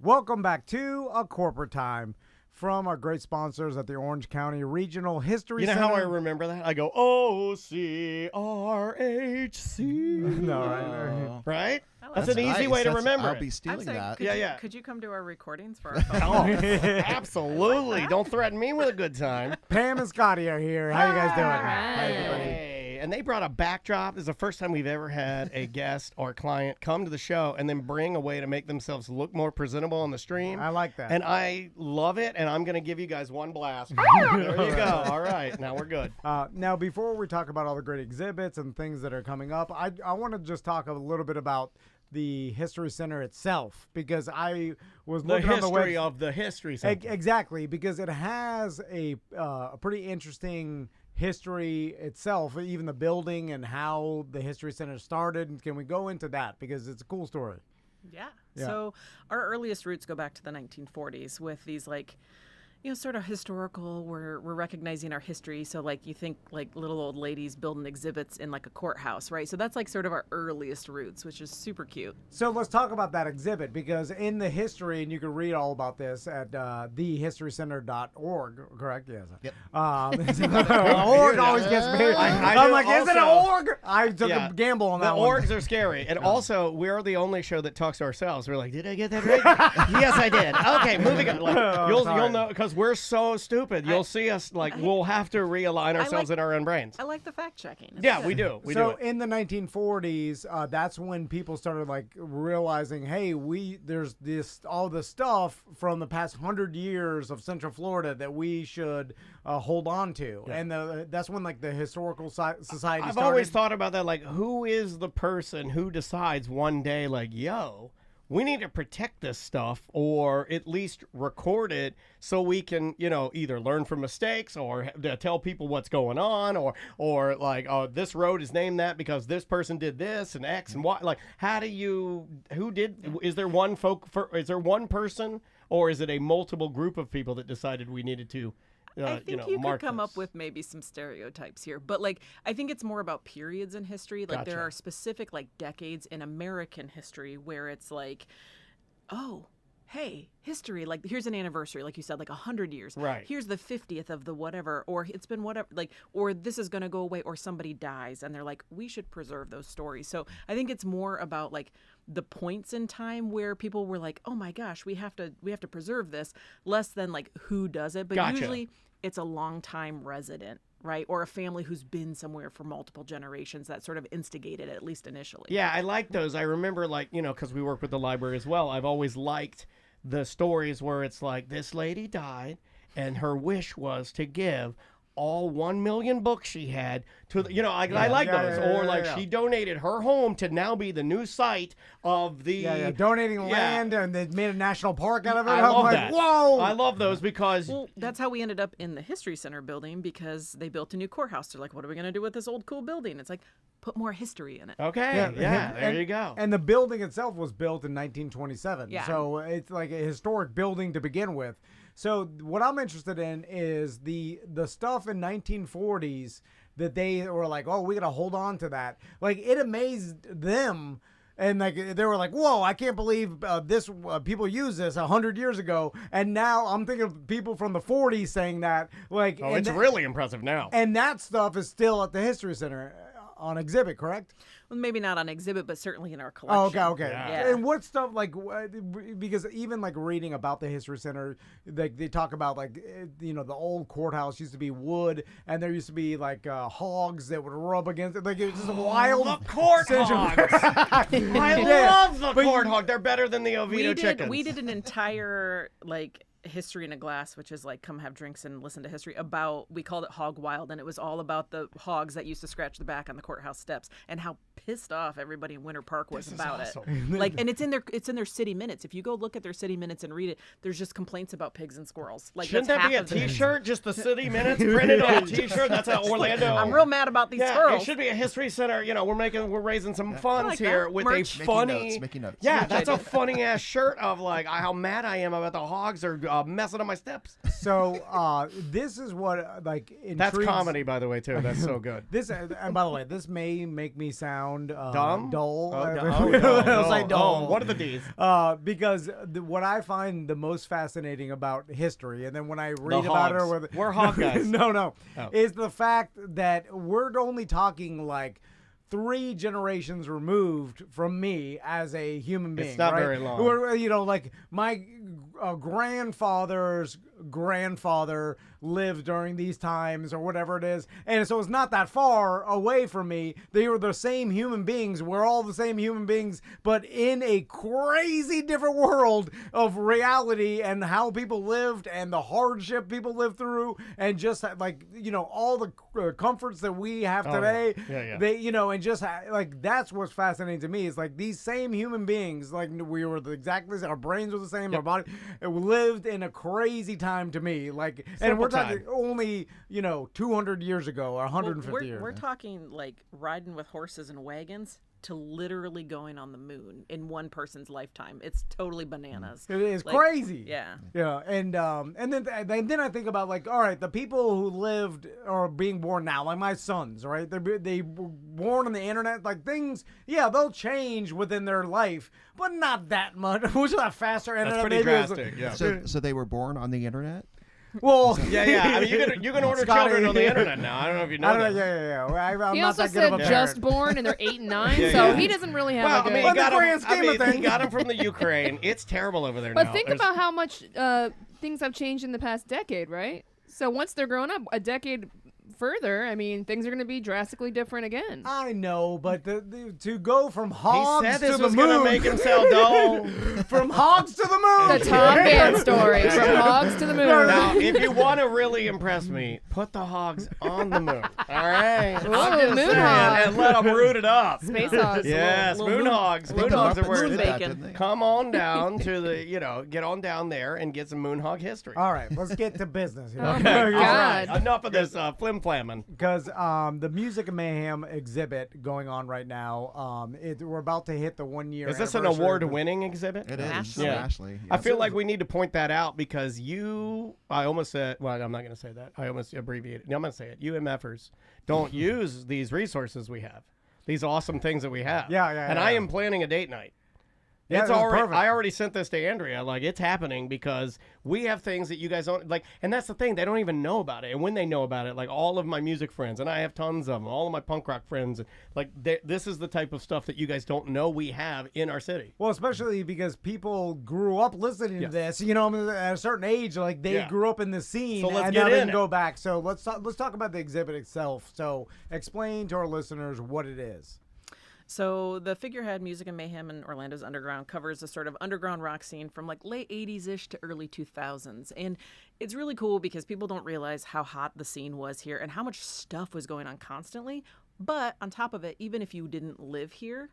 Welcome back to A Corporate Time from our great sponsors at the Orange County Regional History Center. You know how I remember that? I go, O-C-R-H-C. No, right? Right? That's That's an easy way to remember I'll it. be stealing that. Could you come to our recordings for our Oh, phone? absolutely. Don't threaten me with a good time. Pam and Scottie are here. How you guys doing? Hi, everybody. Hey. And they brought a backdrop. This is the first time we've ever had a guest or client come to the show and then bring a way to make themselves look more presentable on the stream. I like that. And I love it, and I'm going to give you guys one blast. There you go. All right. Now we're good. Now, before we talk about all the great exhibits and things that are coming up, I want to just talk a little bit about the History Center itself, because I was looking on the history of the History Center. Exactly, because it has a pretty interesting history itself, even the building and how the History Center started. And can we go into that, because it's a cool story? Yeah. So our earliest roots go back to the 1940s with these sort of historical, we're recognizing our history. So like you think like little old ladies building exhibits in like a courthouse, right? So that's like sort of our earliest roots, which is super cute. So let's talk about that exhibit, because in the history, and you can read all about this at thehistorycenter.org, correct? Yes. Yep. Org always gets me. I'm like, is it an org? I took a gamble on that The one. orgs are scary. And also, we're the only show that talks to ourselves. We're like, did I get that right? Yes, I did. Okay, moving on. Like, you'll know, because we're so stupid. You'll see us, like, we'll have to realign ourselves in our own brains. I like the fact checking. Yeah, we do. We do. In the 1940s, that's when people started like realizing, hey, there's all this stuff from the past 100 years of Central Florida that we should hold on to, and that's when like the historical society I've started. always thought about that. Like, who is the person who decides one day, like, yo, we need to protect this stuff, or at least record it so we can, either learn from mistakes or tell people what's going on, or like, oh, this road is named that because this person did this and X and Y. Like, is there one person, or is it a multiple group of people that decided we needed to? I think you could come up with maybe some stereotypes here, but like I think it's more about periods in history. Like there are specific like decades in American history where it's like, oh, hey, history, like here's an anniversary, like you said, like 100 years. Right. Here's the 50th of the whatever, or it's been whatever, like, or this is going to go away, or somebody dies, and they're like, we should preserve those stories. So I think it's more about like the points in time where people were like, oh my gosh, we have to preserve this, less than like who does it. But usually it's a longtime resident, right? Or a family who's been somewhere for multiple generations that sort of instigated it, at least initially. Yeah, I like those. I remember, like, because we work with the library as well, I've always liked the stories where it's like, this lady died and her wish was to give all 1 million books she had to the, I like those. Or like she donated her home to now be the new site of the donating land, and they made a national park out of it. I love like, that. Whoa! I love those because that's how we ended up in the History Center building, because they built a new courthouse. They're like, what are we going to do with this old cool building? It's like, put more history in it. Okay, there you go. And the building itself was built in 1927, so it's like a historic building to begin with. So what I'm interested in is the stuff in 1940s that they were like, oh, we got to hold on to that. Like, it amazed them. And like they were like, whoa, I can't believe people used this 100 years ago. And now I'm thinking of people from the 40s saying that. Like, it's really impressive now. And that stuff is still at the History Center on exhibit, correct? Well, maybe not on exhibit, but certainly in our collection. Oh, okay. Yeah. And what stuff, like, because even like reading about the History Center, like they talk about like, the old courthouse used to be wood, and there used to be like hogs that would rub against it. Like, it was just wild. The court hogs. I love the court hog. They're better than the Oviedo chickens. We did an entire like history in a glass, which is like come have drinks and listen to history about, we called it Hog Wild, and it was all about the hogs that used to scratch the back on the courthouse steps and how pissed off everybody in Winter Park was about it. Like, and it's in their city minutes. If you go look at their city minutes and read it, there's just complaints about pigs and squirrels. Like, shouldn't that be a T-shirt? Just the city minutes printed on a T-shirt. That's how Orlando. I'm real mad about these squirrels. It should be a History Center. We're raising some funds here with merch. a funny. Making notes. Yeah, that's a funny ass shirt of like how mad I am about the hogs are messing up my steps. So this is what like intrigues. That's comedy, by the way, too. That's so good. And by the way, this may make me sound sound Dumb? dull. Oh, I was like, dull. What are the D's? Because what I find the most fascinating about history, and then when I read about it, we're hog guys. no, is the fact that we're only talking like 3 generations removed from me as a human being. It's not right? very long. Like my grandfather's grandfather lived during these times or whatever it is, and so it's not that far away from me. They were the same human beings. We're all the same human beings, but in a crazy different world of reality and how people lived and the hardship people lived through, and just like all the comforts that we have today. Yeah. They and just like that's what's fascinating to me is like these same human beings, like we were exactly the same, our brains were the same, our body lived in a crazy time to me, like and we're talking only 200 years ago or 150 years. We're talking like riding with horses and wagons to literally going on the moon in one person's lifetime. It's totally bananas. It is crazy. Yeah. And then I think about like, all right, the people who lived or are being born now, like my sons, right? They were born on the internet. Like things, they'll change within their life, but not that much. Which is a faster internet. That's pretty drastic. Yeah. So they were born on the internet? Well, yeah. I mean, you can order Scottie, children on the internet now. I don't know if you know that. Yeah. I'm He not also that good of a said parent. just born and they're 8 and 9, Yeah, so yeah. he doesn't really have Well, a good. I mean, Well, the grand scheme of he things. got him from the Ukraine. It's terrible over there now. But think about how much things have changed in the past decade, right? So once they're grown up, a decade further, I mean, things are going to be drastically different again. I know, but to go from hogs he said to this the was moon, gonna make him sell dull. from hogs to the moon. The Tom Band story, from hogs to the moon. Now, if you want to really impress me, put the hogs on the moon. All right, Ooh, I'm just moon saying, hogs. and let them root it up. Space hogs. Yes, Little moon moon- hogs. I think Moon the hogs are Muppets where did it's that, bacon. didn't they? Come on down to the, get on down there and get some moon hog history. All right, let's get to business here. Oh my All God. right, enough of this flim-flamming. Because the Music and Mayhem exhibit going on right now, we're about to hit the 1 year. Is this an anniversary. award-winning exhibit? It is. Nationally. Yeah. Nationally. I feel like we need to point that out because I almost said, well, I'm not going to say that. I almost abbreviated. No, I'm going to say it. You MFers don't use these resources we have, these awesome things that we have. Yeah. And I am planning a date night. Yeah, It's that's already. perfect. I already sent this to Andrea. Like, it's happening because we have things that you guys don't like, and that's the thing. They don't even know about it. And when they know about it, like all of my music friends, and I have tons of them, all of my punk rock friends, like this is the type of stuff that you guys don't know we have in our city. Well, especially because people grew up listening to this. At a certain age, like they Yeah. grew up in the scene, So let's and get now they in can it. go back. So let's talk about the exhibit itself. So explain to our listeners what it is. So the Figurehead Music and Mayhem in Orlando's Underground covers a sort of underground rock scene from like late 80s-ish to early 2000s. And it's really cool because people don't realize how hot the scene was here and how much stuff was going on constantly. But on top of it, even if you didn't live here,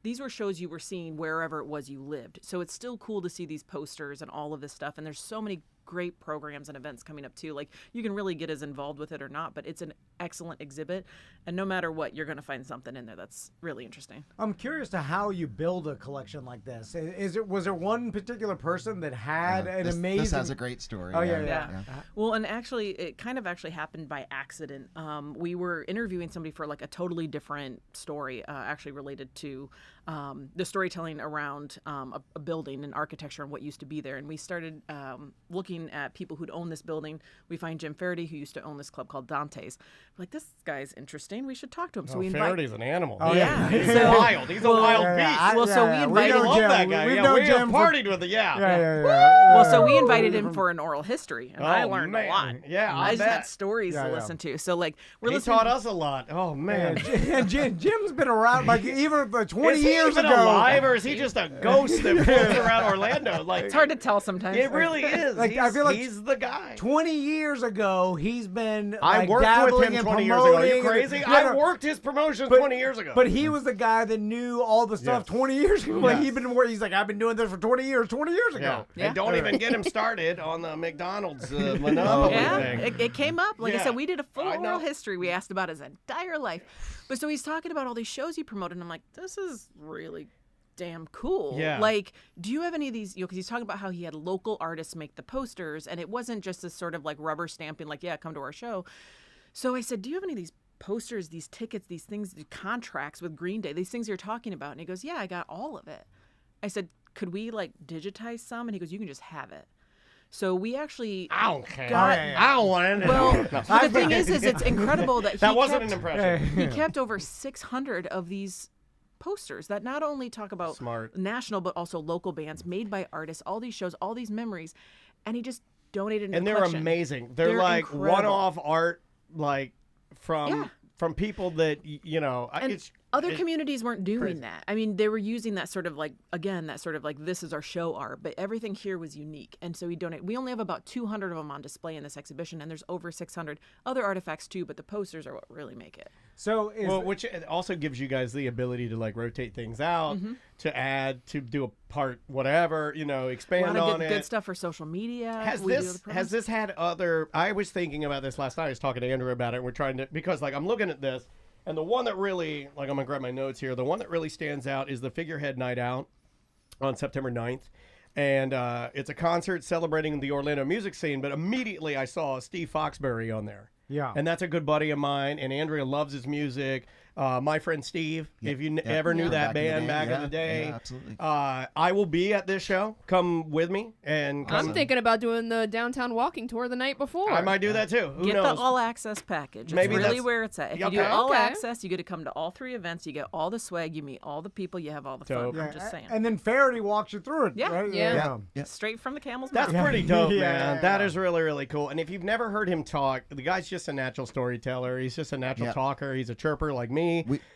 these were shows you were seeing wherever it was you lived. So it's still cool to see these posters and all of this stuff. And there's so many great programs and events coming up too. Like you can really get as involved with it or not, but it's an excellent exhibit. And no matter what, you're going to find something in there that's really interesting. I'm curious to how you build a collection like this. Was there one particular person that had an amazing? This has a great story. Oh yeah. Well, and actually, it kind of happened by accident. We were interviewing somebody for like a totally different story, actually related to the storytelling around a building and architecture and what used to be there. And we started looking at people who'd owned this building. We find Jim Faraday, who used to own this club called Dante's. We're like, this guy's interesting. We should talk to him. So we invite. Faraday's an animal. Oh, yeah. He's So- wild. He's a wild beast. Well, so we invited- I know love Jim. that guy. We've Yeah, known we have Jim partied with it. Yeah. Well, so we invited him for an oral history, and I learned a lot. Yeah, I just had bet. stories Yeah, to yeah. listen to. So like we're He listening. taught us a lot. Oh man. And Jim's been around like even 20 Is he years even ago. alive, or is he just a ghost that floats around Orlando? Like It's hard to tell sometimes. It really is. Like, I feel like he's the guy. 20 years ago, he's been I like, worked dabbling with him in 20 years ago. Are you promoting. crazy? Yeah, I no, worked his promotions but- 20 years ago. But he was the guy that knew all the stuff Yes. 20 years ago. Like Yes. he's like, I've been doing this for 20 years ago. Yeah. And don't even get him started on the McDonald's monopoly Yeah, thing. it came up. Like I Yeah. said, we did a full I know. oral history. We asked about his entire life. But so he's talking about all these shows he promoted, and I'm like, this is really damn cool. Yeah. Like, do you have any of these? Because he's talking about how he had local artists make the posters, and it wasn't just this sort of like rubber stamping, like, yeah, come to our show. So I said, do you have any of these posters, these tickets, these things, the contracts with Green Day, these things you're talking about. And he goes, yeah, I got all of it. I said, could we like digitize some? And he goes, you can just have it. So we actually I don't care. got- I don't want it. well, but the thing is it's incredible that that he wasn't kept, an impression. he kept over 600 of these posters that not only talk about Smart. national but also local bands made by artists, all these shows, all these memories, and he just donated in And the they're collection. amazing. They're like incredible. one-off art, like from Yeah. from people that And it's other communities weren't doing crazy. that. I mean, they were using that sort of like, again, that sort of like, this is our show art, but everything here was unique. And so we only have about 200 of them on display in this exhibition, and there's over 600 other artifacts too, but the posters are what really make it. So is which it also gives you guys the ability to like rotate things out, to add, to do a part, whatever, A expand lot of on good, it. good stuff for social media. Has We do this the has promos. this had other? I was thinking about this last night. I was talking to Andrew about it. We're trying to, because like I'm looking at this, and the one that really, like, I'm gonna grab my notes here. The one that really stands out is the Figurehead Night Out on September 9th. And it's a concert celebrating the Orlando music scene. But immediately I saw Steve Foxbury on there. Yeah. And that's a good buddy of mine. And Andrea loves his music. My friend Steve, if you ever knew that band back in the day, Yeah, absolutely. I will be at this show. Come with me and come. I'm thinking about doing the downtown walking tour the night before. I might do that too. Who Get knows? the all access package. Maybe It's really that's- where it's at. If you do Okay. all Okay. access, you get to come to all 3 events. You get all the swag. You meet all the people. You have all the Dope. fun. I'm just saying. And then Faraday walks you through it. Yeah. Right? Yeah. Yeah. Straight from the camel's That's mouth. pretty dope, Yeah. man. That is really, really cool. And if you've never heard him talk, the guy's just a natural storyteller. He's just a natural Yeah. talker. He's a chirper like me.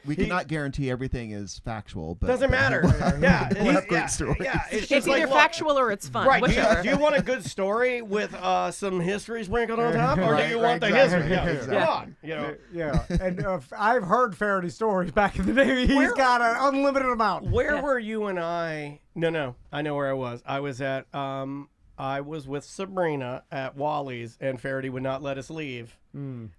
We cannot guarantee everything is factual, but Doesn't matter. Yeah, We'll have great yeah, stories. Yeah, it's It's just either like, look, factual or it's fun. Right. Do Whichever. you want a good story with some history sprinkled on top, or do Right, you right, want the exactly. history? Yeah, Exactly. Come on. Yeah. And I've heard Faraday stories back in the day. He's got an unlimited amount. Where were you and I? No, I know where I was. I was at I was with Sabrina at Wally's, and Faraday would not let us leave.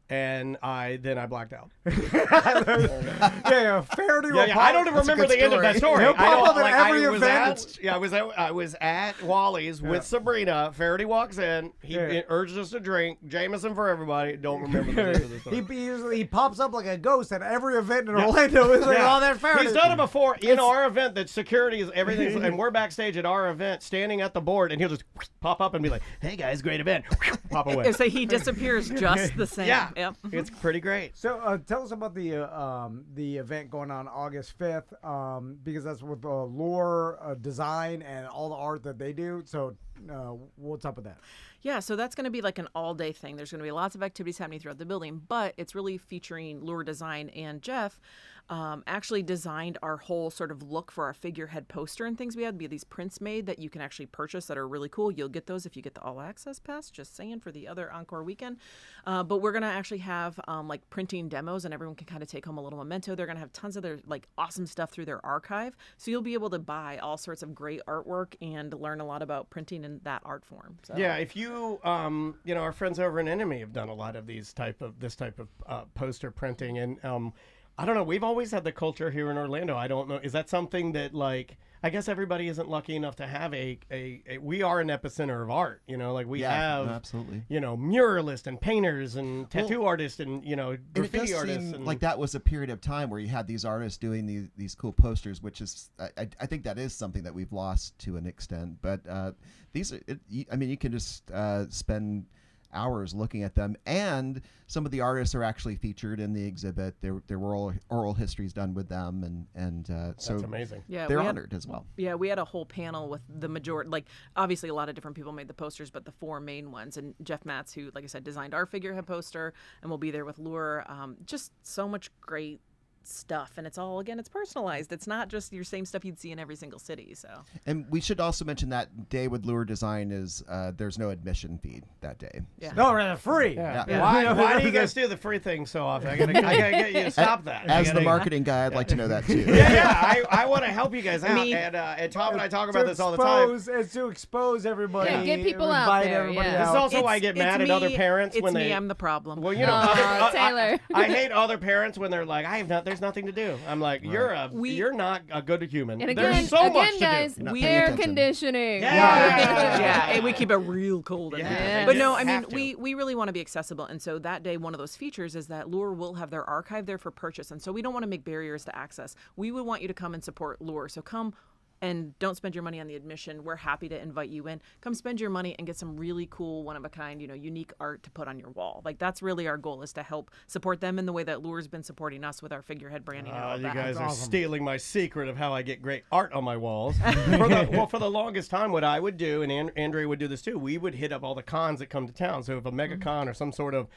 And I blacked out. Yeah. Faraday will I don't even That's a remember good the end of that story. story. He'll I pop know, up at like, every I was event. I was at Wally's with Sabrina. Faraday walks in. He urges us to drink. Jameson for everybody. Don't remember the end of the story. He pops up like a ghost at every event in Orlando. It's like, oh, that Faraday. He's done it before in our event. That security is everything, and we're backstage at our event, standing at the board, and he'll just pop up and be like, "Hey guys, great event!" Pop away. So he disappears just the same. Yeah, Yep. it's pretty great. So tell us about the event going on August 5th, because that's with Lure Design and all the art that they do. So what's up with that? Yeah, so that's going to be like an all-day thing. There's going to be lots of activities happening throughout the building, but it's really featuring Lure Design, and Jeff actually designed our whole sort of look for our figurehead poster and things we had. We had these prints made that you can actually purchase that are really cool. You'll get those if you get the all-access pass, just saying, for the other Encore weekend. But we're going to actually have like printing demos, and everyone can kind of take home a little memento. They're going to have tons of their like awesome stuff through their archive, so you'll be able to buy all sorts of great artwork and learn a lot about printing in that art form. So. Yeah, if you, our friends over in Enemy have done a lot of this type of poster printing, and I don't know. We've always had the culture here in Orlando. I don't know. Is that something that, like, I guess everybody isn't lucky enough to have a we are an epicenter of art. Like we have, no, absolutely. muralists and painters and tattoo artists and And it graffiti does artists. seem And, like that was a period of time where you had these artists doing these cool posters, which is I think that is something that we've lost to an extent. But these are, you can just spend hours looking at them, and some of the artists are actually featured in the exhibit. There were oral histories done with them, and so that's amazing. Yeah, they're we had- honored as well. Yeah, we had a whole panel with the majority, like obviously a lot of different people made the posters, but the 4 main ones. And Jeff Matz, who, like I said, designed our figurehead poster, and will be there with Lure. Just so much great stuff, and it's all, again, it's personalized. It's not just your same stuff you'd see in every single city. So And we should also mention that day with Lure Design is there's no admission fee that day. yeah. No, they're free. Yeah. Yeah. Why do you guys do the free thing so often? I gotta get you to stop that. As I the gotta- marketing guy, I'd like to know that too. I want to help you guys out, mean- and Tom and I talk about this all the time. It's to expose everybody. Yeah, get people out invite there, everybody yeah. This is out. also why I get mad at other parents it's when me, they. I'm the problem. Well, Aw, Taylor. I hate other parents when they're like, there's there's nothing to do. I'm like, you're not a good human. And There's so much to guys, do. Not paying air attention. conditioning. Yeah, and we keep it real cold in Yeah, there. they But just no, I mean, have to. we really want to be accessible. And so that day, one of those features is that Lure will have their archive there for purchase. And so we don't want to make barriers to access. We would want you to come and support Lure. So come and don't spend your money on the admission. We're happy to invite you in. Come spend your money and get some really cool, one-of-a-kind, unique art to put on your wall. Like, that's really our goal, is to help support them in the way that Lure's been supporting us with our Figurehead branding and all of You that. guys are awesome. stealing my secret of how I get great art on my walls. For the longest time, what I would do, and Andrea would do this too, we would hit up all the cons that come to town. So if a mega con or some sort of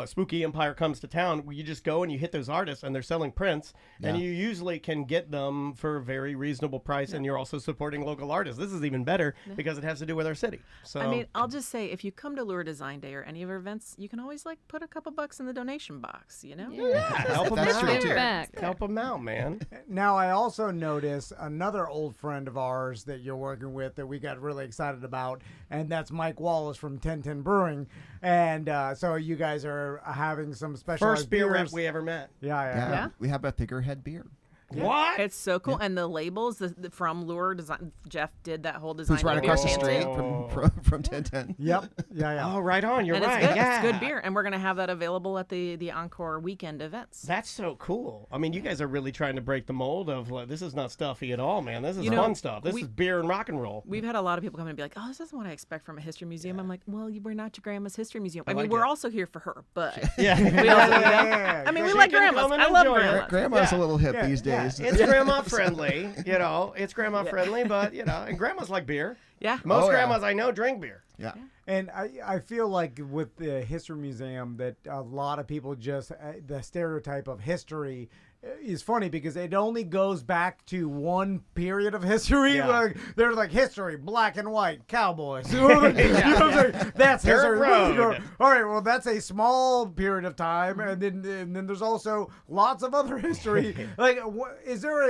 spooky empire comes to town, you just go and you hit those artists, and they're selling prints, and you usually can get them for a very reasonable price, and you're also supporting local artists. This is even better because it has to do with our city. So I mean, I'll just say, if you come to Lure Design Day or any of our events, you can always put a couple bucks in the donation box, help them That's out. true, Give too. back. Help them out, man. Now, I also notice another old friend of ours that you're working with that we got really excited about, and that's Mike Wallace from 1010 Brewing. And so you guys are having some specialized First beer rep beers. we ever met. Yeah. We have a Figurehead beer. What? It's so cool. And the labels from Lure Design, Jeff did that whole design. Who's right of the across the beer street can too. from 1010. Yep. Yeah. Oh, right on. You're And right. it's good. Yeah. It's good beer. And we're going to have that available at the Encore weekend events. That's so cool. I mean, you guys are really trying to break the mold of this is not stuffy at all, man. This is fun stuff. This is beer and rock and roll. We've had a lot of people come in and be like, oh, this isn't what I expect from a history museum. I'm like, well, we're not your grandma's history museum. I mean, like we're it. also here for her, but Yeah. we also, I mean, we She like can grandmas. come in I and love enjoy it. grandmas. Grandma's Yeah. a little hip Yeah, these yeah. days. It's grandma friendly, It's grandma friendly, but and grandmas like beer. Yeah. Most Oh, yeah. grandmas I know drink beer. Yeah. And I feel like with the History Museum that a lot of people just, the stereotype of history is funny because it only goes back to one period of history. Yeah. Like, there's like history, black and white, cowboys. You know what I'm saying? That's Dirt history. road. All right, well, that's a small period of time. And then there's also lots of other history. Like, is there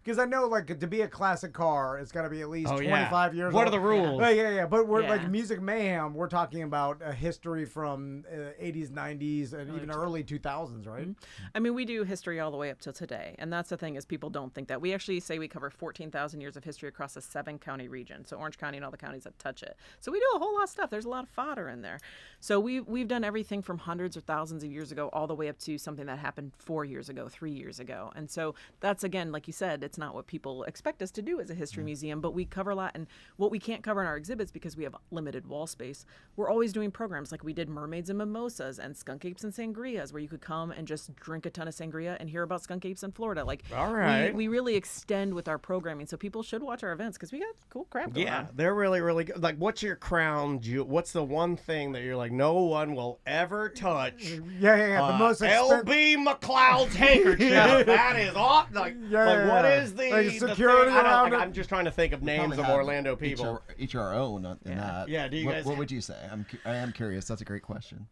because I know, like, to be a classic car, it's got to be at least 25 years What old. are the rules? Yeah. But we're Yeah. like Music Mayhem. We're talking about a history from 80s, 90s, and even early 2000s, right? I mean, we do history all the way up till today. And that's the thing, is people don't think that. We actually say we cover 14,000 years of history across a 7-county region. So Orange County and all the counties that touch it. So we do a whole lot of stuff. There's a lot of fodder in there. So we've done everything from hundreds or thousands of years ago all the way up to something that happened 4 years ago, 3 years ago. And so that's, again, like you said, it's not what people expect us to do as a history museum, but we cover a lot. And what we can't cover in our exhibits, because we have limited wall space, we're always doing programs. Like we did Mermaids and Mimosas and Skunk Apes and Sangrias, where you could come and just drink a ton of sangria and hear about skunk apes in Florida. Like, All right. we really extend with our programming, so people should watch our events because we got cool crap going Yeah, on. they're really, really good. Like, what's your crown jewel? What's the one thing that you're like, no one will ever touch? Yeah. The most expensive. LB McLeod's handkerchief. That is awesome. Like, what is the Like the security thing? I don't- around it? I'm just trying to think of names Probably of have Orlando people. Each our own in that. Yeah, do you what, guys- what would you say? I am curious. That's a great question.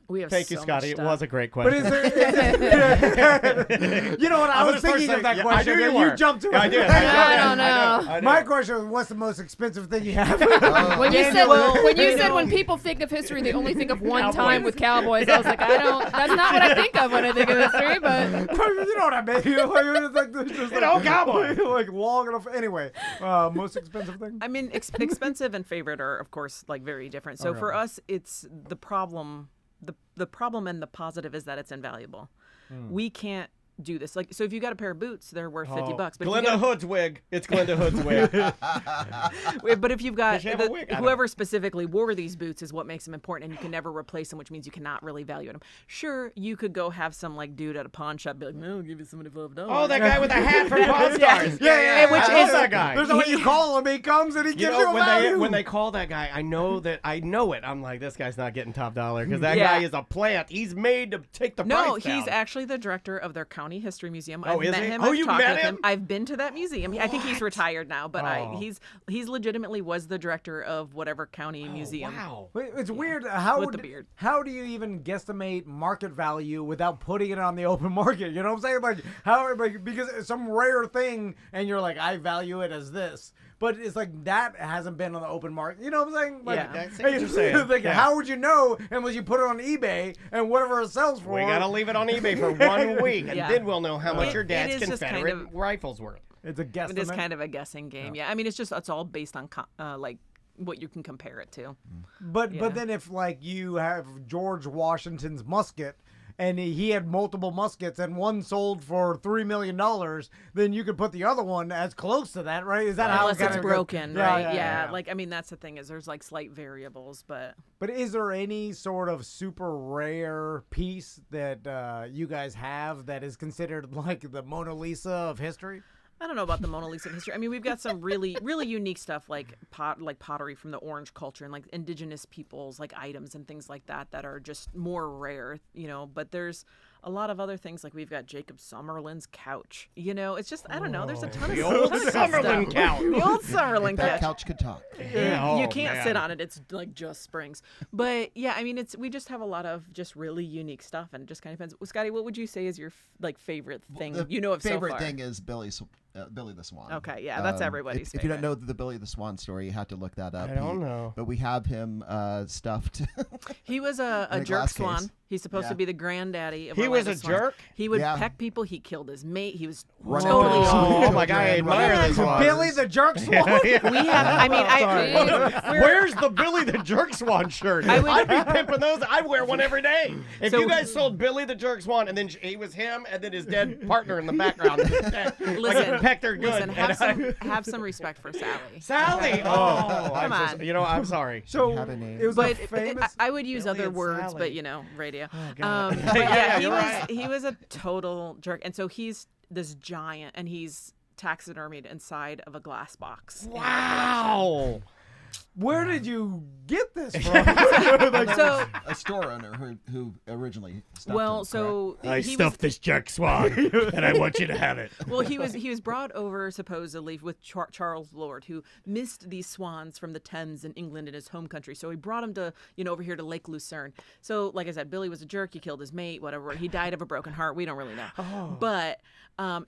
We have Thank you, so much Scotty. It stuff. was a great But question. you know what? I was thinking of that question. I knew and you were. you jumped to Yeah, I it. did. I don't know. I know. My question was, what's the most expensive thing you have? When you said when you said know- when people think of history, they only think of one Cowboys. time with cowboys. I was like, I don't. That's not what I think of when I think of history. But You know what I mean? It's like, there's just like, cowboy. like long enough. Anyway, most expensive thing? I mean, expensive and favorite are, of course, like very different. So Okay. for us, it's the problem. The problem and the positive is that it's invaluable. We can't do this. Like, so if you got a pair of boots, they're worth $50. But if you Glenda got- Hood's wig. It's Glenda Hood's wig. But if you've got Does she have a wig? I don't- whoever specifically wore these boots is what makes them important, and you can never replace them, which means you cannot really value them. Sure, you could go have some like dude at a pawn shop be like, "No, I'll give you $75." Oh, that guy with the hat from Pawn Stars. Yeah. Which I love is- that guy. There's no way you call him. He comes and he You gives you know, a value. when they call that guy, I know it. I'm like, this guy's not getting top dollar because that Yeah. guy is a plant. He's made to take the No, price down. he's actually the director of their county history museum. Oh, I've is met he? him. Oh, I've you talked met with him? I've been to that museum. I think he's retired now, but Oh. he's legitimately was the director of whatever county museum. Wow. Wait, it's weird. How With the beard. How do you even guesstimate market value without putting it on the open market? You know what I'm saying? Like how? Like, because it's some rare thing, and you're like, I value it as this. but it's like that hasn't been on the open market. You know what I'm saying? Like, Yeah. I see what you're saying. like, Yeah. how would you know unless you put it on eBay and whatever it sells for? We gotta leave it on eBay for 1 week, and Yeah. then we'll know how much your It dad's is just Confederate kind of- rifle's worth. It's a guesstimate. It is kind of a guessing game. Yeah. I mean, it's all based on like what you can compare it to. But Yeah. then if like you have George Washington's musket and he had multiple muskets and one sold for $3 million, then you could put the other one as close to that, right? Is that how Unless it it's kinda goes? broken, Yeah, right? yeah, Yeah, yeah. Like, I mean, that's the thing is there's like slight variables, but But is there any sort of super rare piece that you guys have that is considered like the Mona Lisa of history? I don't know about the Mona Lisa history. I mean, we've got some really unique stuff like pottery from the Orange culture and like indigenous peoples like items and things like that are just more rare, you know. But there's a lot of other things like we've got Jacob Summerlin's couch. You know, it's just I don't know. There's a ton of The old ton of good Summerlin stuff. couch. The old Summerlin That couch. couch could talk. Yeah, You oh, can't man. sit on it. It's like just springs. But yeah, I mean, we just have a lot of just really unique stuff, and it just kind of depends. Well, Scotty, what would you say is your like favorite thing The you know of so favorite far? thing is Billy the Swan. Okay, yeah, that's everybody's If you don't favorite. know the Billy the Swan story, you have to look that up. I don't know. But we have him stuffed. He was a In a jerk glass swan. case. He's supposed Yeah. to be the granddaddy of He was Orlando a swans. jerk? He would Yeah. peck people. He killed his mate. He was Run totally after off. Oh my God, I admire this one. Billy the Jerk Swan. We have. I mean, Where's the Billy the Jerk Swan shirt? I would- I'd be pimping those. I'd wear one every day. If So- you guys sold Billy the Jerk Swan and then he was him and then his dead partner in the background, like pecked her good. listen. Have some respect for Sally. Sally. Oh, Come I'm on. You know, I'm sorry. So Have a name. it was But a famous. I would use Billy other and words, Sally. but you know, radio. God. But Yeah, he you're was right. he was a total jerk, and so he's this giant, and he's taxidermied inside of a glass box. Wow. Where did you get this from? So a store owner who originally stuffed well, him, so I he stuffed this jerk swan, and I want you to have it. Well, he was brought over supposedly with Charles Lord, who missed these swans from the Thames in England in his home country. So he brought him to over here to Lake Lucerne. So, like I said, Billy was a jerk. He killed his mate. Whatever. He died of a broken heart. We don't really know. But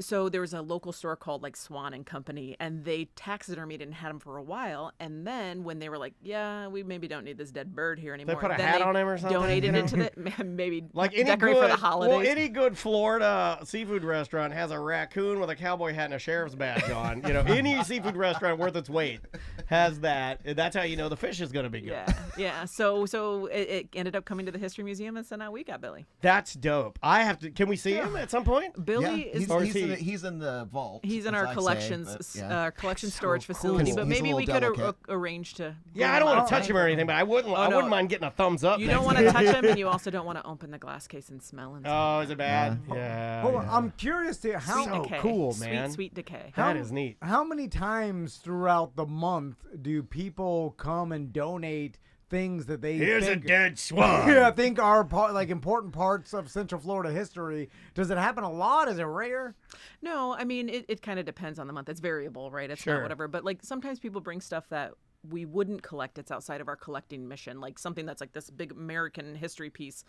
so there was a local store called like Swan and Company, and they taxidermied and had him for a while. And then when they were like, yeah, we maybe don't need this dead bird here anymore. put a then hat they on him or something, Donated you it to the maybe Like any decorate good, for the holidays. well, any good Florida seafood restaurant has a raccoon with a cowboy hat and a sheriff's badge on. You know, any seafood restaurant worth its weight has that. That's how you know the fish is going to be good. Yeah. So it ended up coming to the History Museum, and so now we got Billy. That's dope. I have to. Can we see him at some point? Billy yeah, is he's in the vault. he's in as our I say, collections but, yeah. collection storage cool. facility, but He's a maybe we little could delicate. arrange to. Yeah, bring I don't him want out. to touch him or anything, but I wouldn't. I no. wouldn't mind getting a thumbs up. You next don't want to time. touch him, and you also don't want to open the glass case and smell and. Oh, is it bad? Yeah. Hold on, I'm curious to how So decay. cool, Sweet, man. sweet decay. That is neat. How many times throughout the month do people come and donate things that they think, dead swan. yeah, think are like important parts of Central Florida history? Does it happen a lot? Is it rare? No, I mean it kind of depends on the month. It's variable, right? It's Sure. not whatever. But like sometimes people bring stuff that we wouldn't collect. It's outside of our collecting mission, like something that's like this big American history piece.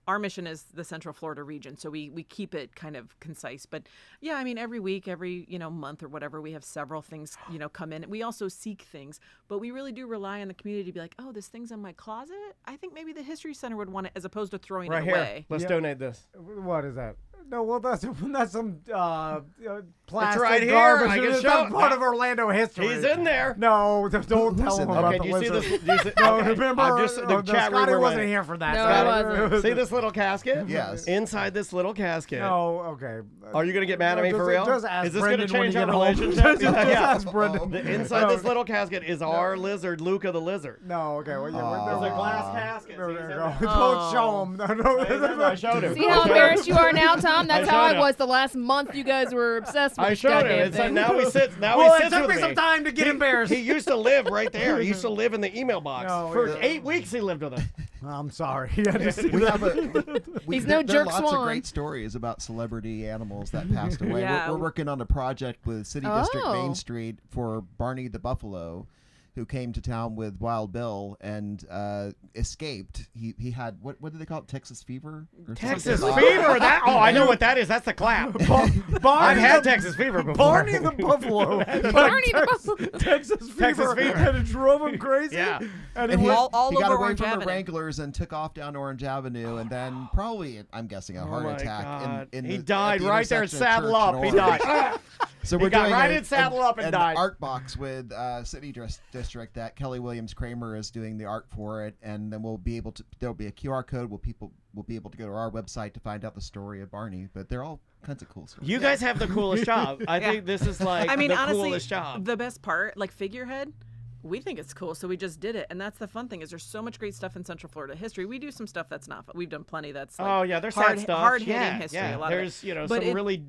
Our mission is the Central Florida region, so we keep it kind of concise. But yeah, I mean, every week, every month or whatever, we have several things come in. We also seek things, but we really do rely on the community to be like, oh, this thing's in my closet. I think maybe the History Center would want it, as opposed to throwing Right it here. away. Let's Yeah. donate this. What is that? No, well, that's some plastic right here. garbage. I can It's show not it. part of Orlando history. He's in there. No, don't tell him in about Okay, the do you see lizard. this? Do you see, No, okay. remember, I'm just, the chat room Scotty we're wasn't letting- here for that. No, Scotty. I wasn't. See this little casket? Yes. Inside this little casket. No, okay. Are you gonna get mad at me for real? Just ask Is this Brendan gonna change when our you get home. relationship? just Yeah. ask Brendan. The inside this little casket is our lizard, Luca the lizard. No, okay. Well, yeah, Aw. we're, It's a no, glass casket. no, See, no, he's no, in no. there. Don't show him. No. I showed him. See how embarrassed you are now, Tom? That's I how showed I was the last month you guys were obsessed with I this showed him. goddamn It's like thing. now he sits. Now Well, he it sits took with me some time to get embarrassed. He used to live right there. He used to live in the email box No, for yeah. 8 weeks. He lived with us. I'm sorry. I just We have He's no there are jerk lots swan. of great stories about celebrity animals that passed away. Yeah. We're working on a project with City District Oh. Main Street for Barney the Buffalo, who came to town with Wild Bill and escaped. He had what did they call it? Texas fever? Or Texas something? fever. That I know what that is. That's the clap. I've had Texas fever before. Barney the Buffalo. Barney the Buffalo. Texas fever. And it drove him crazy. Yeah. And And he he, went, all he got over away Orange from the Avenue. Wranglers and took off down Orange Avenue, and then probably, I'm guessing, a heart Oh my attack. God. In He the, died at the right there at intersection of Saddle Church Up. and He Orange. died. So we're got doing right in Saddle Up and an died. art box with City District that Kelly Williams Kramer is doing the art for it, and then we'll be able to. There'll be a QR code where people will be able to go to our website to find out the story of Barney. But they're all kinds of cool stories. You guys have the coolest job. I think this is like I mean, the honestly, coolest job. the best part, like Figurehead, we think it's cool, so we just did it. And that's the fun thing is there's so much great stuff in Central Florida history. We do some stuff that's not fun. We've done plenty that's like Oh yeah, there's hard, sad stuff. hard-hitting yeah, history. yeah. A lot There's of it. some But really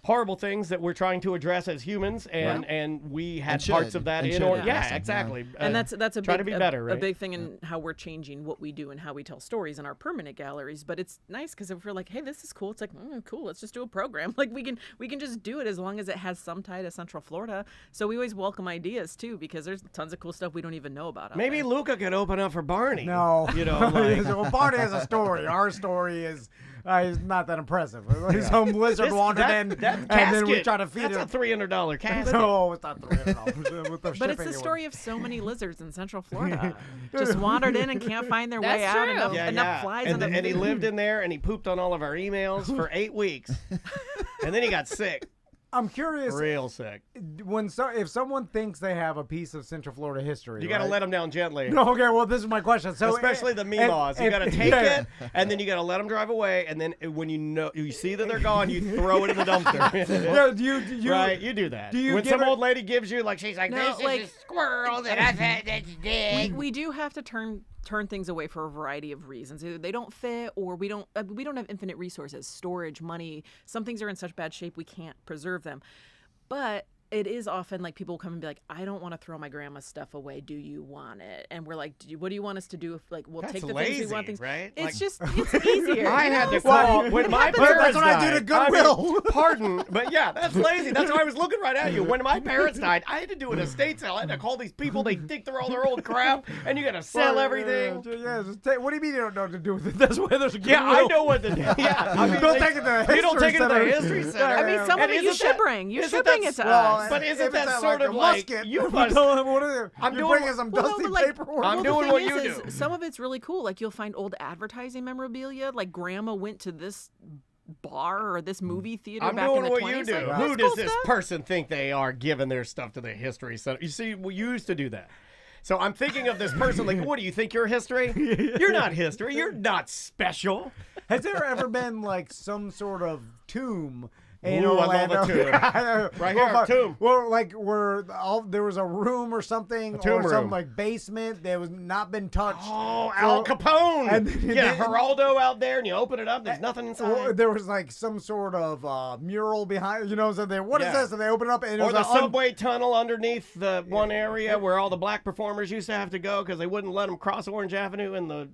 horrible things that we're trying to address as humans, and we had And parts should. of that And in should or address yeah, them, yeah. exactly. And that's a try big, to be better, a right? big thing in how we're changing what we do and how we tell stories in our permanent galleries. But it's nice because if we're like, hey, this is cool, it's like, cool, let's just do a program. Like we can just do it as long as it has some tie to Central Florida. So we always welcome ideas too because there's tons of cool stuff we don't even know about. out Maybe there. Luca could open up for Barney. no. You know, like, well, Barney has a story. Our story is not that impressive. Some lizard wandered in, that and then we casket, try to feed that's it. a $300 casket. No, it's not $300 with the But it's shipping. the story of so many lizards in Central Florida. Just wandered in and can't find their way That's out. true. Enough flies and, on the and he lived in there and he pooped on all of our emails for 8 weeks. And then he got sick. I'm curious Real sick. if someone thinks they have a piece of Central Florida history. You got to right? let him down gently. No, okay. Well, this is my question. So, Especially the Meemaws. You got to take it, and then you got to let them drive away, and then when you see that they're gone, you throw it in the dumpster. Yeah, do you Right, you do that. do you when give some her- old lady gives you, like, she's like, No, this like- is a squirrel that I've had that's dead. we do have to turn things away for a variety of reasons. Either they don't fit, or we don't have infinite resources, storage, money. Some things are in such bad shape we can't preserve them. But it is often like people come and be like, I don't want to throw my grandma's stuff away. Do you want it? And we're like, what do you want us to do? If like we'll That's take the lazy, things we want. Things right? It's Like- it's easier. I you had know? to call when my But parents that's what I do to died. Goodwill. mean, pardon, but yeah, that's lazy. That's why I was looking right at you. When my parents died, I had to do an estate sale. I had to call these people. They dig through all their old crap, and you got to sell everything. Yeah, what do you mean you don't know what to do with it? That's why there's a Yeah, I Goodwill. know what to do. Yeah, I mean, Don't they- take it to the You don't history take it to the center. history center. Yeah, I mean, some of And it you isn't should that- bring. You isn't should that bring it to Well, us. But isn't if that it's sort like of a like musket, you what must? I'm you doing bring us some Well, no, dusty but, like, paperwork. I'm the doing thing what you is do. Some of it's really cool. Like you'll find old advertising memorabilia. Like grandma went to this bar or this movie theater I'm back in doing the what 20s. you do. Like, Who that's does cool this stuff. person think they are giving their stuff to the history center? You see, we used to do that. So I'm thinking of this person like, what do you think you're history? You're not history. You're not special. Has there ever been like some sort of tomb in Ooh, I love Orlando? a tomb. Right here, Well, tomb. Well, like where there was a room or something, tomb or some room. like basement that was not been touched. Oh, Al Capone. and Get a then- Geraldo out there and you open it up. There's nothing Or inside. there was like some sort of mural behind, so they, what is Yeah. this? And they open it up and it Or was the a subway tunnel underneath the one area where all the black performers used to have to go because they wouldn't let them cross Orange Avenue in the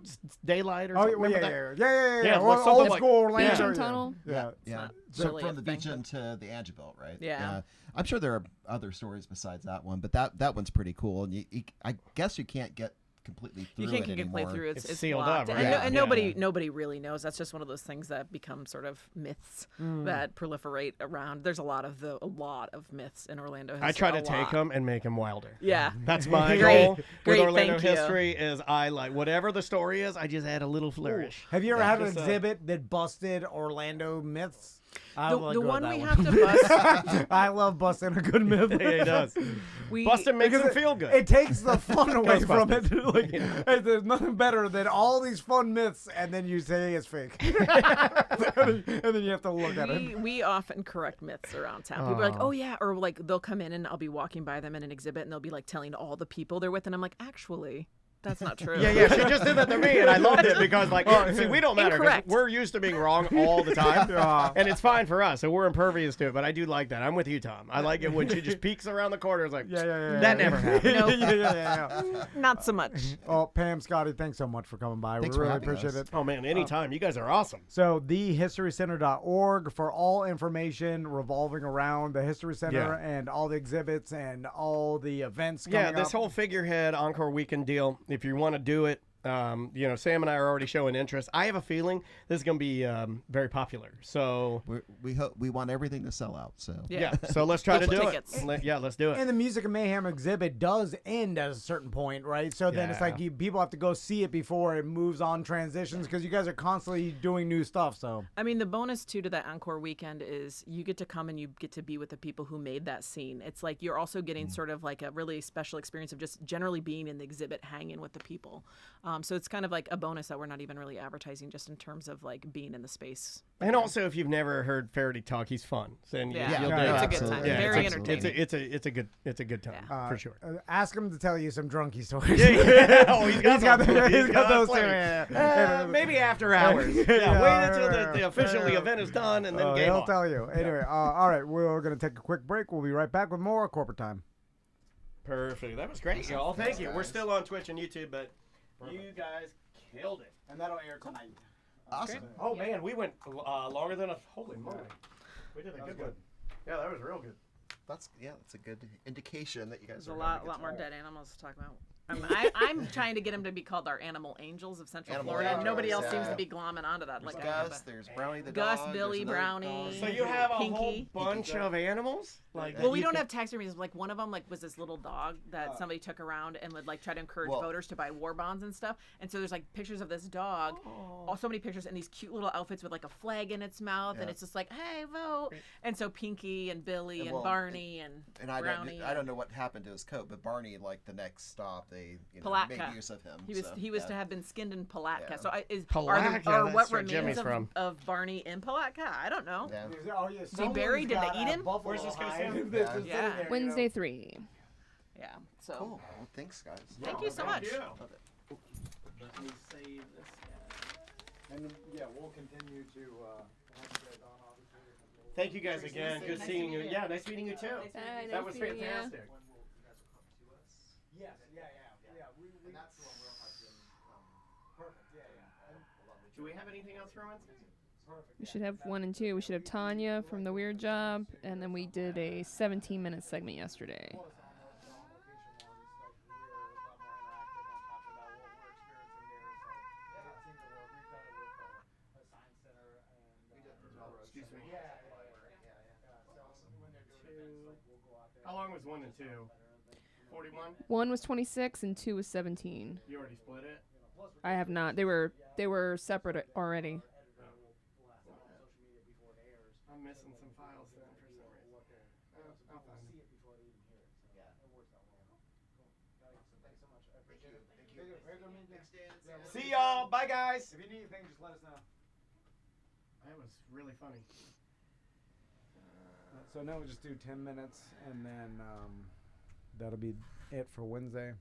daylight or Oh, something. well, Remember that? yeah. Yeah, Well, like something old like- school Orlando. Legion yeah. Tunnel? Yeah. Yeah. not So really from a the thing, beach into the Angeville, right? Yeah. I'm sure there are other stories besides that one, but that one's pretty cool. And I guess you can't get completely through You can't it get anymore. play through. It's It's sealed locked. up, And, right? and Yeah. nobody really knows. That's just one of those things that become sort of myths Mm. that proliferate around. There's a lot of myths in Orlando. I try to take them and make them wilder. Yeah. That's my Great. goal Great, with Orlando thank you. history is I like whatever the story is, I just add a little flourish. Have you ever had an Just, exhibit that busted Orlando myths? I The, like the going one that we have to bust. I love busting a good myth. Yeah, he does. We, Bustin' makes Because him feel good. It takes the fun away from it. Ghostbusters. Like, hey, there's nothing better than all these fun myths, and then you say it's fake, and then you have to look at it. we often correct myths around town. People are like, oh yeah, or like they'll come in and I'll be walking by them in an exhibit and they'll be like telling all the people they're with, and I'm like, actually, That's not true. Yeah, she just did that to me, and I loved it because, like, see, we don't matter. 'Cause Incorrect. we're used to being wrong all the time, and it's fine for us, so we're impervious to it. But I do like that. I'm with you, Tom. I like it when she just peeks around the corner. It's like, that never happened. Nope. Not so much. Oh, Pam, Scottie, thanks so much for coming by. Thanks we for really having appreciate us. it. Oh man, anytime. You guys are awesome. So thehistorycenter.org for all information revolving around the History Center and all the exhibits and all the events coming Yeah, this up. whole Figurehead Encore Weekend deal, if you want to do it, Sam and I are already showing interest. I have a feeling this is going to be very popular. So We want everything to sell out. So yeah, so let's try to do Tickets. it. Let's do it. And the Music and Mayhem exhibit does end at a certain point, right? So then it's like people have to go see it before it moves on transitions because you guys are constantly doing new stuff. So I mean, the bonus too to that Encore weekend is you get to come and you get to be with the people who made that scene. It's like you're also getting sort of like a really special experience of just generally being in the exhibit, hanging with the people. So it's kind of like a bonus that we're not even really advertising, just in terms of like being in the space. And also, if you've never heard Faraday talk, he's fun. So Yeah, you'll it's dig a it. good time. Yeah, Very it's entertaining. It's a good time for sure. Ask him to tell you some drunky stories. Oh, he's got those too. plenty. Maybe after hours. Wait until the official event is done and then game he'll on. tell you. Anyway, all right, we're going to take a quick break. We'll be right back with more corporate time. Perfect. That was great, y'all. Thank you. We're still on Twitch and YouTube, but you guys killed it. And that'll air tonight. awesome. Oh man, we went longer than a holy moly. We did a good one. Yeah, that was real good. That's a good indication that you guys There's are a having lot good more time. dead animals to talk about. I'm trying to get them to be called our animal angels of Central Animal Florida. angels, Nobody else seems yeah. to be glomming onto that. There's Like I am, Gus, but- there's Brownie the Gus, dog. Billy, there's another Brownie. dog. So you have a Pinky. whole bunch of animals? Like Well, we you don't can- have taxidermies. Like one of them, like was this little dog that somebody took around and would like try to encourage Well- voters to buy war bonds and stuff. And so there's like pictures of this dog, so many pictures in these cute little outfits with like a flag in its mouth, and Yeah. it's just like, hey, vote. And so Pinky and Billy and well, Barney and Brownie. I don't know what happened to his coat, but Barney, like the next stop, they made Palatka. use of him. He was to have been skinned in Palatka. Yeah. So Palatka, are that's what where Jimmy's remains from. of Barney in Palatka? I don't know. Yeah. Is he buried? Did they eat him? Where's this guy from? Yeah. Wednesday 3. Yeah. So Cool. Well, thanks, guys. thank you so much. Love it. Let me save this guy. And yeah, we'll continue to. Thank you guys again. Good seeing you. Yeah, nice meeting you too. Hi, That nice was meeting ya. fantastic. Yes, yeah. Do we have anything else for Wednesday? We should have 1 and 2. We should have Tanya from The Weird Job, and then we did a 17-minute segment yesterday. Excuse me. How long was 1 and 2? 41? 1 was 26 and 2 was 17. You already split it? I have not. They were separate already. I'm missing some files then for some reason. I'll find them. See y'all. Bye, guys. If you need anything, just let us know. That was really funny. So now we'll just do 10 minutes, and then that'll be it for Wednesday.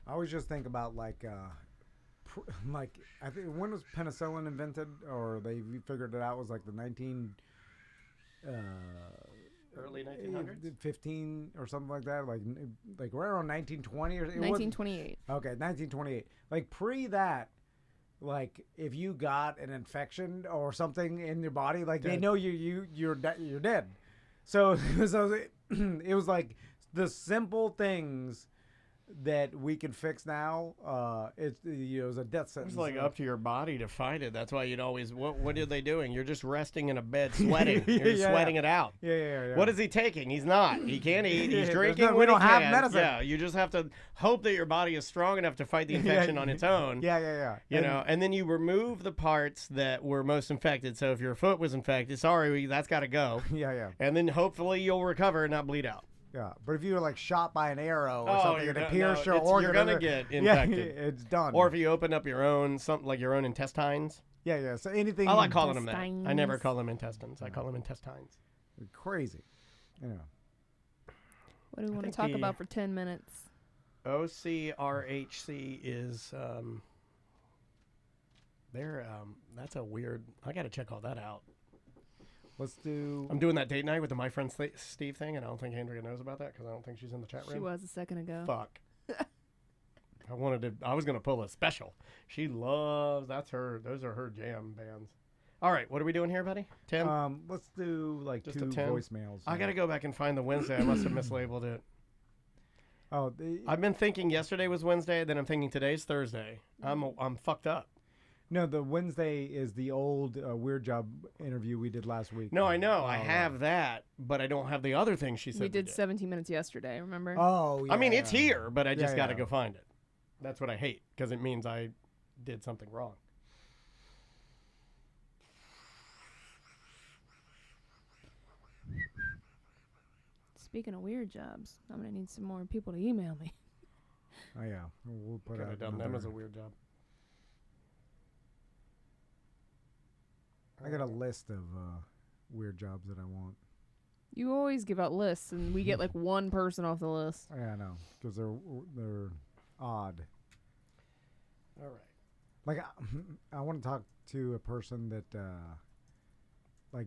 I always just think about like I think when was penicillin invented, or they figured it out was like the Early 1900s? 15 or something like that, like right around 1920 or 1928. Okay, 1928. Like pre that, like if you got an infection or something in your body, like they know you're dead. So it was like the simple things that we can fix now. It was a death sentence. It's like up to your body to fight it. That's why you'd always. What are they doing? You're just resting in a bed, sweating. You're just sweating it out. Yeah. What is he taking? He's not. He can't eat. He's drinking. we when don't he have can. medicine. Yeah, you just have to hope that your body is strong enough to fight the infection on its own. Yeah. You know, and then you remove the parts that were most infected. So if your foot was infected, sorry, that's got to go. Yeah. And then hopefully you'll recover and not bleed out. Yeah, but if you were like shot by an arrow or Oh, something you're and it gonna- pierced no, your it's- organ, you're gonna or- get yeah, infected. it's done. Or if you open up your own, something like your own intestines. yeah. So anything. I like calling them that. I never Intestines. call them intestines. I call them intestines. Crazy. Yeah. What do we want to think talk the- about for 10 minutes? OCRHC is they're that's a weird. I got to check all that out. Let's do. I'm doing that date night with the My Friend Steve thing, and I don't think Andrea knows about that because I don't think she's in the chat room. She was a second ago. Fuck. I was gonna pull a special. She loves. That's her. Those are her jam bands. All right, what are we doing here, buddy? 10. Let's do like Just a 2 10? voicemails. I gotta go back and find the Wednesday. I must have mislabeled it. Oh, I've been thinking yesterday was Wednesday, then I'm thinking today's Thursday. I'm fucked up. no, the Wednesday is the old Weird Job interview we did last week. No, I know. I Oh, have that, but I don't have the other thing she said. We did 17 minutes yesterday, remember? Oh, yeah. I mean, it's here, but I just Yeah, got to yeah. go find it. That's what I hate because it means I did something wrong. Speaking of weird jobs, I'm going to need some more people to email me. Oh yeah, we'll put Could out have done them as a another- weird job. I got a list of weird jobs that I want. You always give out lists, and we get like one person off the list. Yeah, I know, because they're odd. All right. Like I want to talk to a person that like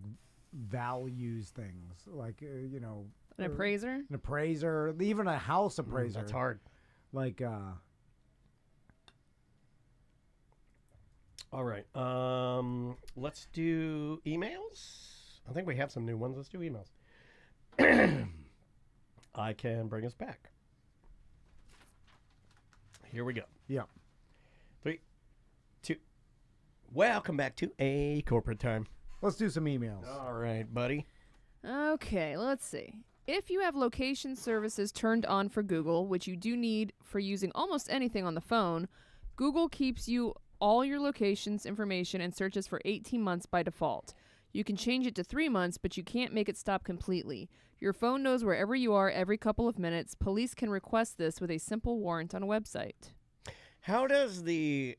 values things, like An appraiser? an appraiser, even a house appraiser. That's hard. Like All right. Let's do emails. I think we have some new ones. Let's do emails. I can bring us back. Here we go. yeah. 3, 2. Welcome back to A Corporate Time. Let's do some emails. All right, buddy. Okay, let's see. If you have location services turned on for Google, which you do need for using almost anything on the phone, Google keeps you all your locations information and searches for 18 months by default. You can change it to 3 months, but you can't make it stop completely. Your phone knows wherever you are every couple of minutes. Police can request this with a simple warrant on a website. How does the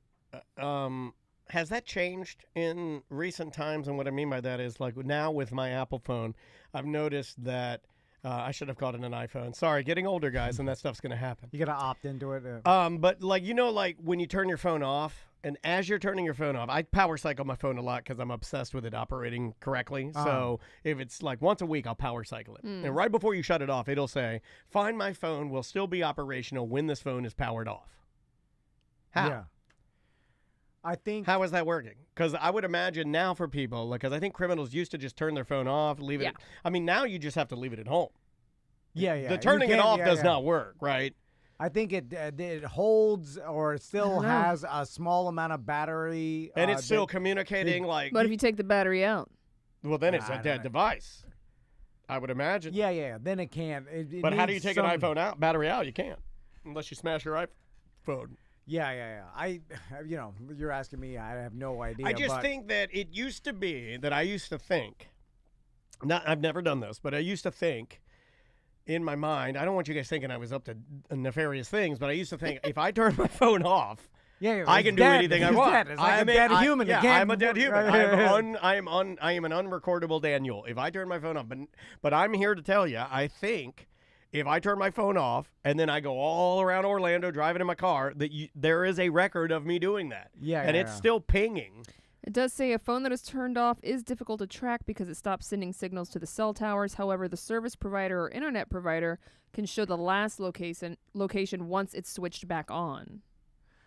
has that changed in recent times? And what I mean by that is, like, now with my Apple phone, I've noticed that I should have called it an iPhone. Sorry, getting older, guys, and that stuff's going to happen. You gotta opt into it. But like, like when you turn your phone off, and as you're turning your phone off, I power cycle my phone a lot because I'm obsessed with it operating correctly. So if it's like once a week, I'll power cycle it. And right before you shut it off, it'll say, "Find my phone will still be operational when this phone is powered off." How? Yeah. I think How is that working? Because I would imagine now for people, because I think criminals used to just turn their phone off, leave it. Yeah. I mean, now you just have to leave it at home. yeah. The You turning it can't- off yeah, does yeah. not work, right? I think it holds or it still don't know. has a small amount of battery. And it's still that- communicating like. What if you take the battery out? Well, then it's I a don't dead know. device. I would imagine. Yeah. Then it can't. But how do you take an iPhone out, battery out? You can't, unless you smash your iPhone. Yeah. You're asking me. I have no idea. I just but think that it used to be that I used to think. I've never done this, but I used to think in my mind. I don't want you guys thinking I was up to nefarious things, but I used to think if I turn my phone off, yeah, I it's can do dead. anything I He's want. dead. It's like a dead human. Yeah, It can't I'm a dead work. human. I am an unrecordable Daniel. If I turn my phone off, but I'm here to tell you, I think if I turn my phone off and then I go all around Orlando driving in my car, that there is a record of me doing that. Yeah, and yeah, it's yeah. still pinging. It does say a phone that is turned off is difficult to track because it stops sending signals to the cell towers. However, the service provider or internet provider can show the last location once it's switched back on.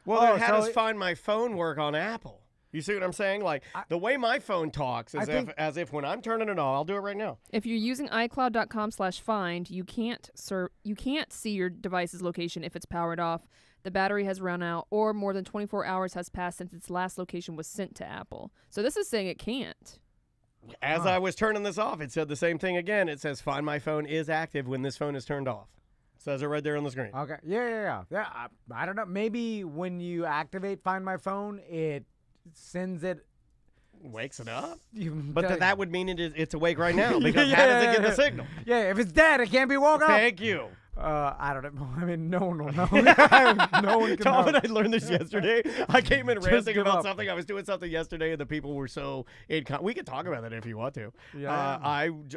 Well, Oh, then how so does it- Find My Phone work on Apple? You see what I'm saying? Like the way my phone talks is I think- as if when I'm turning it on, I'll do it right now. If you're using iCloud.com/find, you can't see your device's location if it's powered off, the battery has run out, or more than 24 hours has passed since its last location was sent to Apple. So this is saying it can't. As I was turning this off, it said the same thing again. It says Find My Phone is active when this phone is turned off. It says it right there on the screen. Okay. Yeah. I don't know. Maybe when you activate Find My Phone, it sends it. Wakes it up. But But that would mean it's awake right now because how does it get the signal? Yeah, if it's dead, it can't be woke up. Thank you. I don't know. I mean, no one will know. No one can Tom know. and I learned this yesterday. I came in ranting give about up. something. I was doing something yesterday, and the people were so we can talk about that if you want to. Yeah.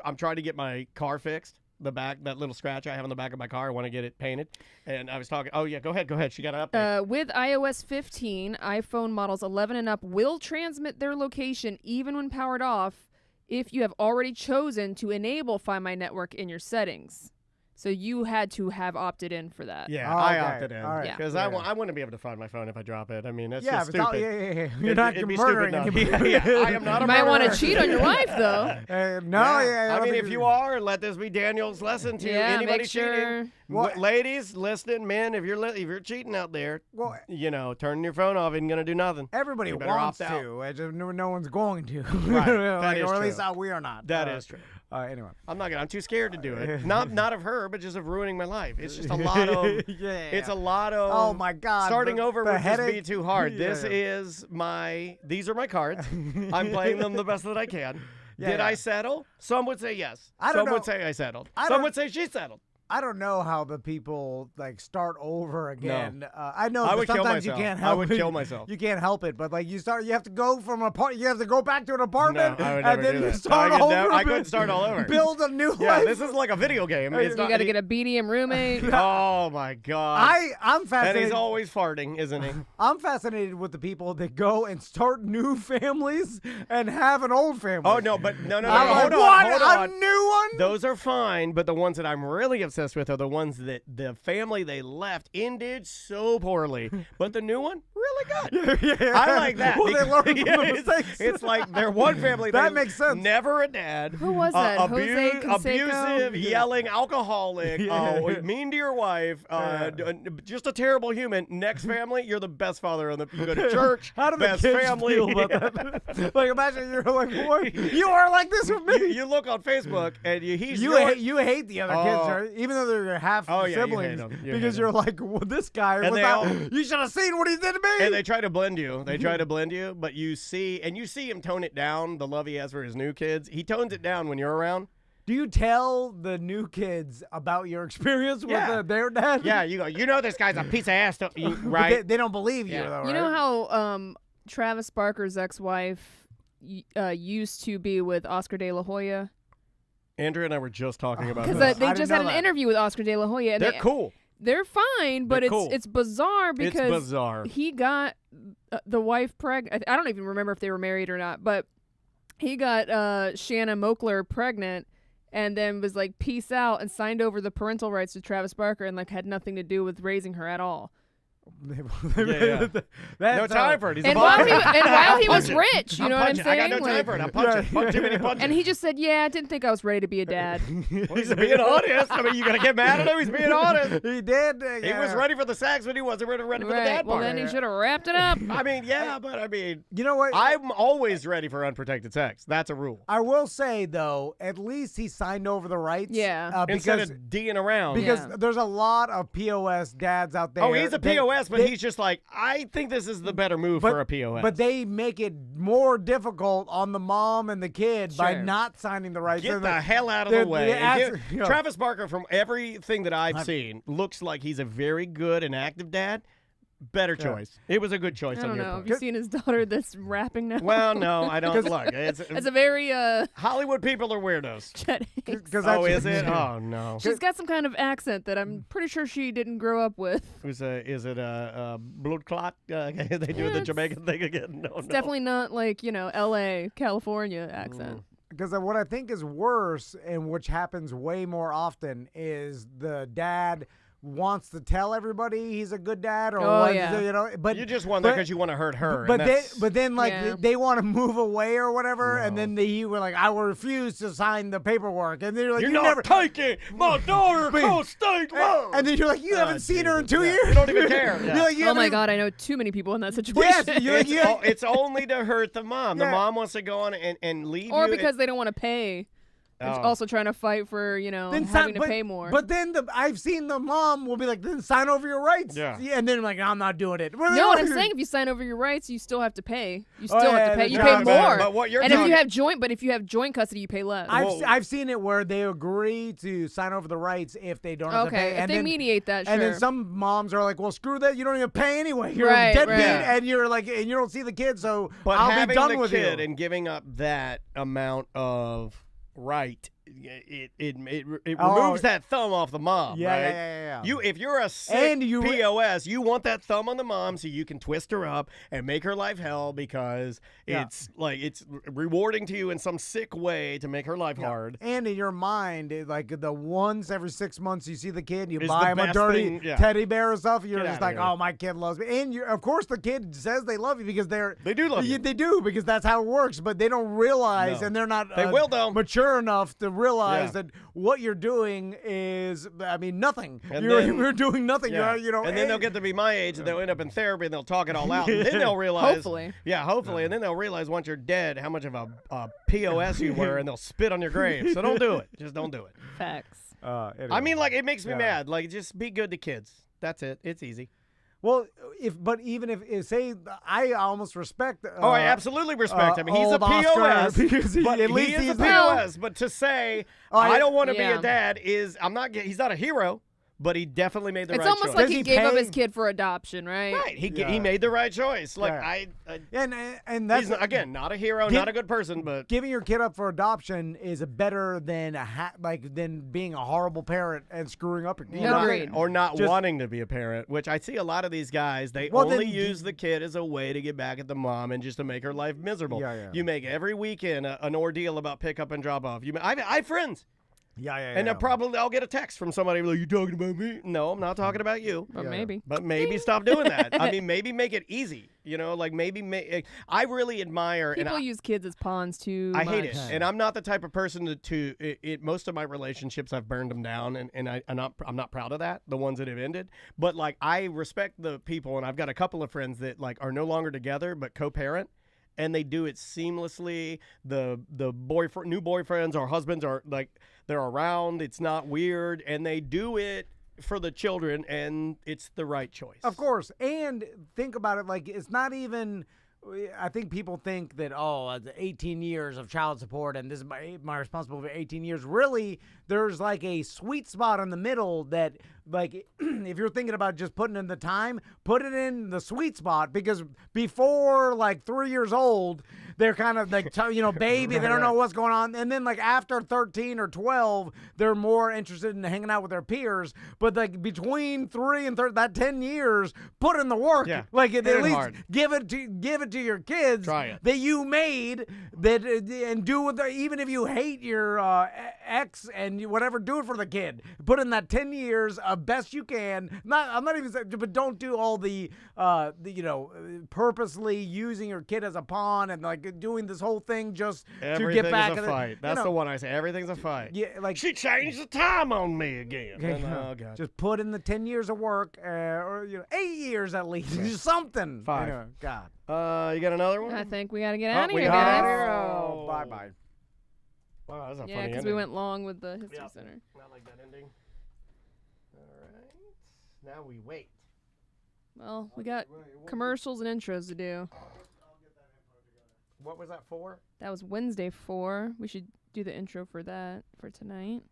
I'm trying to get my car fixed. That little scratch I have on the back of my car. I want to get it painted. And I was talking. Oh yeah, go ahead. She got an update. With iOS 15, iPhone models 11 and up will transmit their location even when powered off if you have already chosen to enable Find My Network in your settings. So you had to have opted in for that. Yeah, Oh, I okay. opted in All right. because I wouldn't be able to find my phone if I drop it. I mean, that's Yeah, just if it's all, stupid. yeah. You're not It'd be murdering stupid anybody. enough. Yeah, I am not a You might want murderer. to cheat on your wife, though. No, yeah. I mean, if you are, let this be Daniel's lesson to Yeah, anybody make sure. cheating. Ladies, listening, men, if you're cheating out there, Well, turning your phone off isn't gonna do nothing. everybody You better wants opt out. to. It's just no one's going to. Right. That is or at least true. we are not. That is true. Anyway. I'm too scared to do it. Not of her, but just of ruining my life. It's just a lot of. Yeah. It's a lot of. Oh my God. Starting over the would just be headache. too hard. Yeah. These are my cards. I'm playing them the best that I can. Yeah, Did yeah. I settle? Some would say yes. I don't Some would know. say I settled. I Some don't- would say she settled. I don't know how the people start over again. I know I that would kill sometimes you myself. can't I help would it. kill myself. You can't help it, but you have to go from you have to go back to an apartment, No, I would and never then do you that. start I could over. never- I couldn't start all over. Build a new Yeah, life. this is like a video game. It's You not, got to get a BDM roommate. Oh my God. I'm And fascinated. he's always farting, isn't he? I'm fascinated with the people that go and start new families and have an old family. Oh no, but no. I'm like, Hold on, what? hold A on. new one? Those are fine, but the ones that I'm really obsessed with are the ones that the family they left ended so poorly. But the new one, really good. Yeah. I like that. Well, they learn from the it's, mistakes. it's like they're one family. That they makes sense. Never a dad. Who was that? Jose Canseco? Abusive, yelling, alcoholic, Yeah. mean to your wife, just a terrible human. Next family, you're the best father on the. You go to church. How do the best kids family. feel about that? Like, imagine you're like, what? You are like this with me. You look on Facebook and he's You hate the other kids, Oh. right? Even though they're your half Oh, yeah, you hate siblings, them. You because hate you're them. like, well, this guy. And Was they not, all- you should have seen what he did to me. And they try to blend you. They try to blend you, but you see him tone it down. The love he has for his new kids, he tones it down when you're around. Do you tell the new kids about your experience with Yeah. their dad? Yeah, you go. This guy's a piece of ass, But right? They don't believe you, Yeah. though, You right? know how Travis Barker's ex-wife used to be with Oscar De La Hoya? Andrew and I were just talking about Because this. they I just didn't had know an that. interview with Oscar De La Hoya. And They're cool. They're fine, but They're cool. it's bizarre because It's bizarre. he got the wife pregnant. I don't even remember if they were married or not, but he got Shanna Mokler pregnant and then was like, peace out, and signed over the parental rights to Travis Barker and had nothing to do with raising her at all. Yeah. No time for it. He's And a while, boss. while he was Punch it. rich, you know what I'm punching. saying? I got no time Like- for it. I'm punching. Punch too many punches. and he just said, yeah, I didn't think I was ready to be a dad. Well, he's being honest. I mean, you gotta get mad at him. He's being honest. He did. He was ready for the sax, but he wasn't ready for the Right. dad Well, part. then he should have wrapped it up. I mean, yeah, but I mean, You know what? I'm always ready for unprotected sex. That's a rule. I will say, though, at least he signed over the rights. Yeah. Instead Because of D'ing around. because Yeah. there's a lot of POS dads out there. Oh, he's a They- POS, but they- he's just like, I think this is the better move for a POS. But they make it more difficult on the mom and the kid by Sure. not signing the rights. Get And the hell out of they're- the way. they And ask- you know. Travis Barker, from everything that I've seen, looks like he's a very good and active dad. Better choice. It was a good choice I on don't your know. Have part. you seen his daughter that's rapping now? Well, no, I don't. Look, it's It's a very Hollywood people are weirdos. Chet Hanks. Because Oh, is it? Oh no. She's got some kind of accent that I'm pretty sure she didn't grow up with. Is it a blood clot? They do the it's- Jamaican thing again. No, It's definitely not like, L.A., California accent. Because what I think is worse, and which happens way more often, is the dad wants to tell everybody he's a good dad, or Oh, what, yeah. but You just want that because you want to hurt her. But and they, that's- but then like Yeah. they want to move away or whatever, and No. then he were like, I will refuse to sign the paperwork, and then you're like, you're you not never. taking my daughter Wait. across state line. And then you're like, you haven't seen her in 2 Yeah. years. You don't even care. You're Yeah. like, you Oh my haven't- God, I know too many people in that situation. Yes, you're like, It's only to hurt the mom. The Yeah. mom wants to go on and leave or you. because they don't want to pay. also trying to fight for, having to pay more. But then I've seen the mom will be like, then sign over your rights. Yeah. And then like, I'm not doing it. No, what I'm saying, if you sign over your rights, you still have to pay. You still have to pay. You pay but- more. but what you're and talking- if you have joint custody, you pay less. I've seen it where they agree to sign over the rights if they don't have to pay. If they mediate that, sure. And then some moms are like, well, screw that. You don't even pay anyway. You're Right, a deadbeat, right. and you're like, and you don't see the kid, so But I'll having be done the with kid you. and giving up that amount of right, it removes that thumb off the mom. Yeah, right? yeah. If you're a sick And you- POS, you want that thumb on the mom so you can twist her up and make her life hell because Yeah. it's rewarding to you in some sick way to make her life hard. And in your mind, like the once every 6 months you see the kid, you Is buy the him a best dirty thing, yeah. teddy bear or stuff. You're Get just outta like, here. oh, my kid loves me. And of course, the kid says they love you because They do love you. They do because that's how it works. But they don't realize, No. and they're not They will, though. mature enough to realize Yeah. that what you're doing is, nothing. And You're doing nothing. Yeah. You're, and then they'll get to be my age and they'll end up in therapy and they'll talk it all out. And then they'll realize. Hopefully. Yeah, hopefully. And then they'll realize once you're dead how much of a POS you were and they'll spit on your grave. So don't do it. Just don't do it. Facts. Anyway. I mean, like, it makes me Yeah. mad. Like, just be good to kids. That's it. It's easy. Well, even if say I almost respect. I absolutely respect him. He's a old Oscar POS. because But at least he is he's a POS. But to say I don't want to be Yeah. a dad is he's not a hero, but he definitely made the It's right almost choice. like Does he he gave up pay- his kid for adoption, right? Right. He Yeah. made the right choice. Like Yeah. And that's he's not, again not a hero, Give- not a good person, but giving your kid up for adoption is better than than being a horrible parent and screwing up your kid. No, agreed. or not Just- wanting to be a parent, which I see a lot of these guys, they Well, only then use the kid as a way to get back at the mom and just to make her life miserable. Yeah. You make every weekend an ordeal about pick up and drop off. I have friends, Yeah. and I'll get a text from somebody like, "You talking about me?" No, I'm not talking about you. But Yeah. maybe. But maybe stop doing that. I mean, maybe make it easy. Like maybe I really admire People and use kids as pawns too I much. hate it, and I'm not the type of person to most of my relationships I've burned them down, and I'm not proud of that. The ones that have ended, but like I respect the people, and I've got a couple of friends that like are no longer together but co-parent, and they do it seamlessly. The new boyfriends or husbands are like they're around. It's not weird, and they do it for the children, and it's the right choice. Of course. And think about it, like it's not even. I think people think that 18 years of child support and this is my responsibility for 18 years. Really, there's like a sweet spot in the middle that, like, if you're thinking about just putting in the time, put it in the sweet spot because before like 3 years old, they're kind of like baby, they don't know what's going on, and then like after 13 or 12, they're more interested in hanging out with their peers. But like between 3 and 30, that 10 years, put in the work. Yeah. Like Hit at it least hard. give it to your kids Try it. that you made that and do with even if you hate your ex and whatever, do it for the kid. Put in that 10 years best you can. I'm not even saying, but don't do all the purposely using your kid as a pawn and like doing this whole thing just to get back Everything's at a fight. That's the one I say. Everything's a fight. Yeah, like She changed the time on me again. Oh God. just put in the 10 years of work or 8 years at least, something. 5. God. You got another one? I think we got to get out of we here, got guys. outta here. Oh, bye. Wow, that's a Yeah, funny because ending. we went long with the History Yeah. Center. Not like that ending. All right. Now we wait. Well, we got commercials and intros to do. What was that for? That was Wednesday 4. We should do the intro for that for tonight.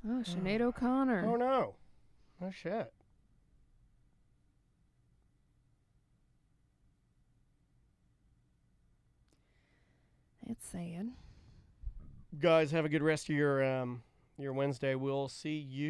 Oh, Sinead O'Connor. Oh no. Oh shit. It's sad. Guys, have a good rest of your Wednesday. We'll see you